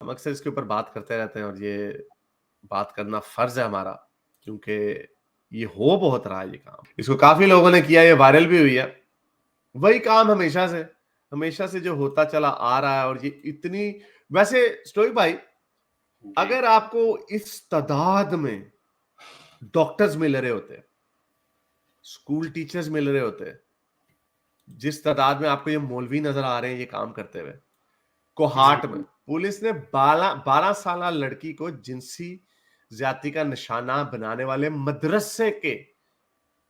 ہم اکثر اس کے اوپر بات کرتے رہتے ہیں اور یہ بات کرنا فرض ہے ہمارا، کیونکہ یہ ہو بہت رہا ہے یہ کام. اس کو کافی لوگوں نے کیا، یہ وائرل بھی ہوئی ہے. وہی کام ہمیشہ سے جو ہوتا چلا آ رہا ہے. اور یہ اتنی ویسے اسٹوئی بھائی اگر آپ کو اس تعداد میں ڈاکٹرز مل رہے ہوتے، اسکول ٹیچرز مل رہے ہوتے، جس تعداد میں آپ کو یہ مولوی نظر آ رہے ہیں یہ کام کرتے ہوئے کوہاٹ میں، پولیس نے 12 سالہ لڑکی کو جنسی زیادتی کا نشانہ بنانے والے مدرسے کے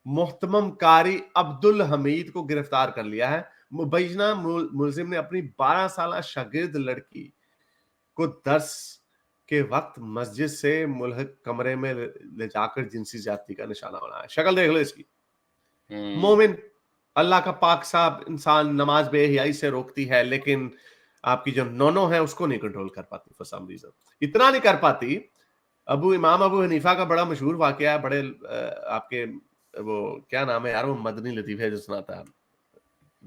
محتمم قاری عبد الحمید کو گرفتار کر لیا ہے. مبینہ ملزم نے اپنی 12 سالہ شاگرد لڑکی کو درس کے وقت مسجد سے ملحق کمرے میں لے جا کر جنسی زیادتی کا نشانہ بنایا. شکل دیکھ لو اس کی. مومن اللہ کا پاک صاحب انسان نماز بے حیائی سے روکتی ہے، لیکن آپ کی جو نونو ہے اس کو نہیں کنٹرول کر پاتی for some reason. اتنا نہیں کر پاتی. امام ابو حنیفہ کا بڑا مشہور واقعہ ہے، بڑے آپ کے وہ کیا نام ہے یار، وہ مدنی لطیفہ ہے جو سناتا ہے،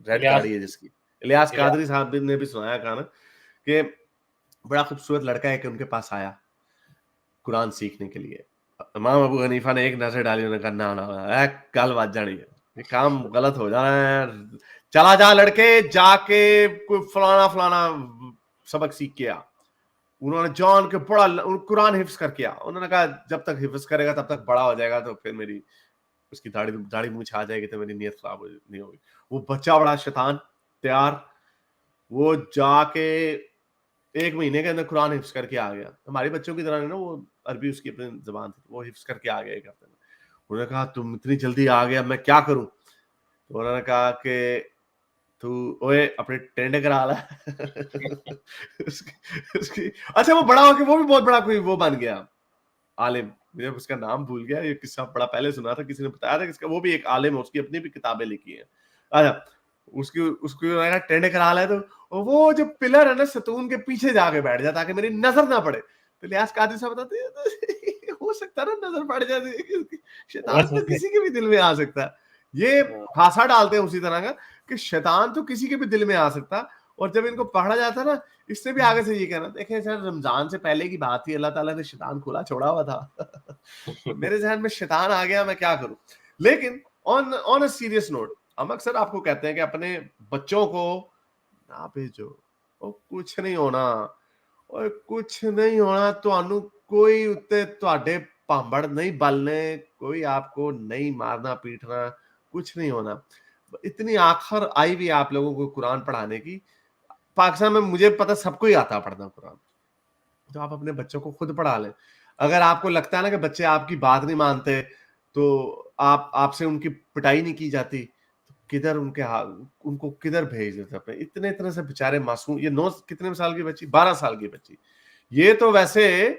ریڈ گاڑی ہے جس کی، الیاس قادری صاحب نے بھی سنایا کہا کہ بڑا خوبصورت لڑکا ہے کہ ان کے پاس آیا قرآن سیکھنے کے لیے. امام ابو حنیفہ نے ایک نظر ڈالی، انہوں نے کہا نہ گل بج جانی ہے، یہ کام غلط ہو جانا ہے، چلا جا لڑکے جا کے کوئی فلانا سبق سیکھ کے آ. انہوں نے جان کے بڑا قرآن حفظ کر کے آ. انہوں نے کہا جب تک حفظ کرے گا تب تک بڑا ہو جائے گا تو پھر میری اس کی داڑھی مونچھ آ جائے گی تو میری نیت خراب نہیں ہوگی. وہ بچہ بڑا شیطان تیار، وہ جا کے 1 مہینے کے اندر قرآن حفظ کر کے آ گیا. ہمارے بچوں کی طرح نا، وہ عربی اس کی اپنی زبان تھی، وہ حفظ کر کے آ گیا ایک ہفتے میں. انہوں نے کہا تم اتنی جلدی آ گیا، میں کیا کروں؟ تو انہوں نے کہا کہ تو اوے اپنے ٹینڈے کرا لا. اچھا وہ بڑا ہو کے وہ بھی بہت بڑا کوئی وہ بن گیا عالم، مجھے اس کا نام بھول گیا، یہ قصہ بڑا پہلے سنا تھا، کسی نے بتایا تھا کہ وہ بھی ایک عالم ہے، اس کی اپنی بھی کتابیں لکھی ہیں. اچھا اس کو ٹینڈے کرا لے تو وہ جو پلر ہے نا ستون کے پیچھے جا کے بیٹھ جاتا تاکہ میری نظر نہ پڑے. تو الیاس قادری صاحب بتاتے ہیں ہو سکتا نا نظر پڑ جاتی، شیطان تو کسی کے بھی دل میں آ سکتا ہے. یہ خاصا ڈالتے ہیں اسی طرح کا کہ شیطان تو کسی کے بھی دل میں آ سکتا. اور جب ان کو پڑھا جاتا نا، اس سے بھی آگے سے یہ کہنا، دیکھیں سر رمضان سے پہلے کی بات تھی، اللہ تعالیٰ نے شیطان کھلا چھوڑا ہوا تھا. میرے ذہن میں شیطان آ گیا، میں کیا کروں. لیکن آن اے سیریس نوٹ، ہم اکثر آپ کو کہتے ہیں کہ اپنے بچوں کو نہ بھیجو، کچھ نہیں ہونا، اور کچھ نہیں ہونا. تو کوئی اتنے تواڈے پامبڑ نہیں بلنے، کوئی آپ کو نہیں مارنا پیٹنا، کچھ نہیں ہونا. اتنی آخر آئی بھی آپ لوگوں کو قرآن پڑھانے کی. پاکستان میں مجھے پتا سب کو ہی آتا پڑھنا قرآن، تو آپ اپنے بچوں کو خود پڑھا لیں. اگر آپ کو لگتا ہے نا کہ بچے آپ کی بات نہیں مانتے تو آپ سے ان کی پٹائی نہیں کی جاتی، تو کدھر ان کو کدھر بھیج دیتے اپنے اتنے سے بیچارے معصوم. یہ 9 کتنے سال کی بچی، 12 سال کی بچی، یہ تو ویسے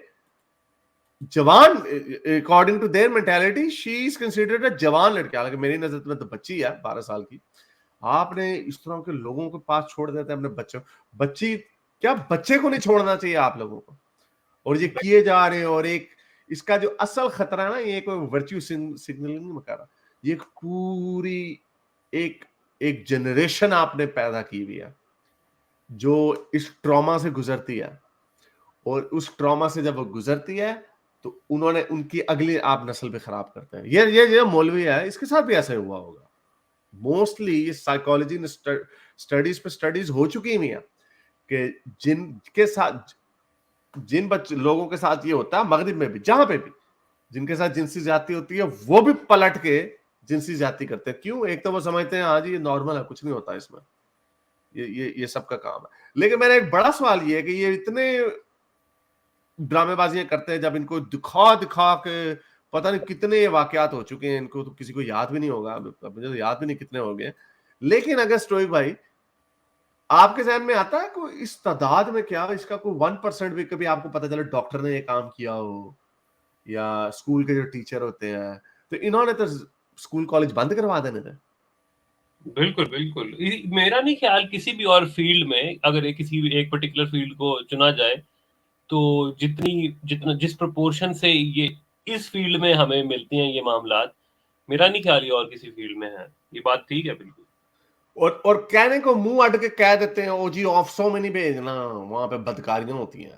جوان according to their mentality she is considered a جوان لڑکی، حالانکہ میری نظر میں تو بچی ہے 12 سال کی. آپ نے اس طرح کے لوگوں کے پاس چھوڑ دیتے ہیں اپنے بچوں. بچے کو نہیں چھوڑنا چاہیے آپ لوگوں کو. اور یہ کیے جا رہے ہیں. اور ایک اس کا جو اصل خطرہ ہے نا، یہ کوئی ورچو سگنلنگ نہیں کر رہا، یہ پوری ایک جنریشن آپ نے پیدا کی ہوئی ہے جو اس ٹراما سے گزرتی ہے. اور اس ٹراما سے جب وہ گزرتی ہے تو انہوں نے ان کی اگلی آپ نسل پہ خراب کرتے ہیں. یہ مولوی ہے، اس کے ساتھ بھی ایسا ہوا ہوگا. موسٹلی یہ سائیکالوجی میں اسٹڈیز ہو چکی ہوئی ہیں کہ جن لوگوں کے ساتھ یہ ہوتا ہے، مغرب میں بھی جہاں پہ بھی جن کے ساتھ جنسی زیادتی ہوتی ہے، وہ بھی پلٹ کے جنسی زیادتی کرتے ہیں. کیوں؟ ایک تو وہ سمجھتے ہیں ہاں جی یہ نارمل ہے، کچھ نہیں ہوتا اس میں، یہ سب کا کام ہے. لیکن میرا ایک بڑا سوال یہ ہے کہ یہ اتنے ڈرامے بازیاں کرتے ہیں، جب ان کو دکھا کے پتہ نہیں کتنے واقعات ہو چکے ہیں، ان کو تو کسی کو یاد بھی نہیں ہوگا، مجھے تو یاد بھی نہیں کتنے ہو گئے. لیکن اگر اسٹوئی بھائی آپ کے ذہن میں آتا ہے کوئی اس تعداد میں کیا اس کا کوئی 1% بھی کبھی آپ کو پتہ چلے ڈاکٹر نے یہ کام کیا ہو، یا اسکول کے جو ٹیچر ہوتے ہیں تو انہوں نے تو اسکول کالج بند کروا دینے تھے. بالکل بالکل. میرا نہیں خیال کسی بھی اور فیلڈ میں اگر کسی ایک پرٹیکولر فیلڈ کو چنا جائے تو جتنا جس پرپورشن سے یہ اس فیلڈ میں ہمیں ملتے ہیں یہ معاملات، میرا نہیں خیال یہ اور کسی فیلڈ میں ہے. یہ بات ٹھیک ہے بالکل. اور کہنے کو منہ اڈ کے کہہ دیتے ہیں او جی آفسوں میں نہیں بھیجنا، وہاں پہ بدکاریاں ہوتی ہیں.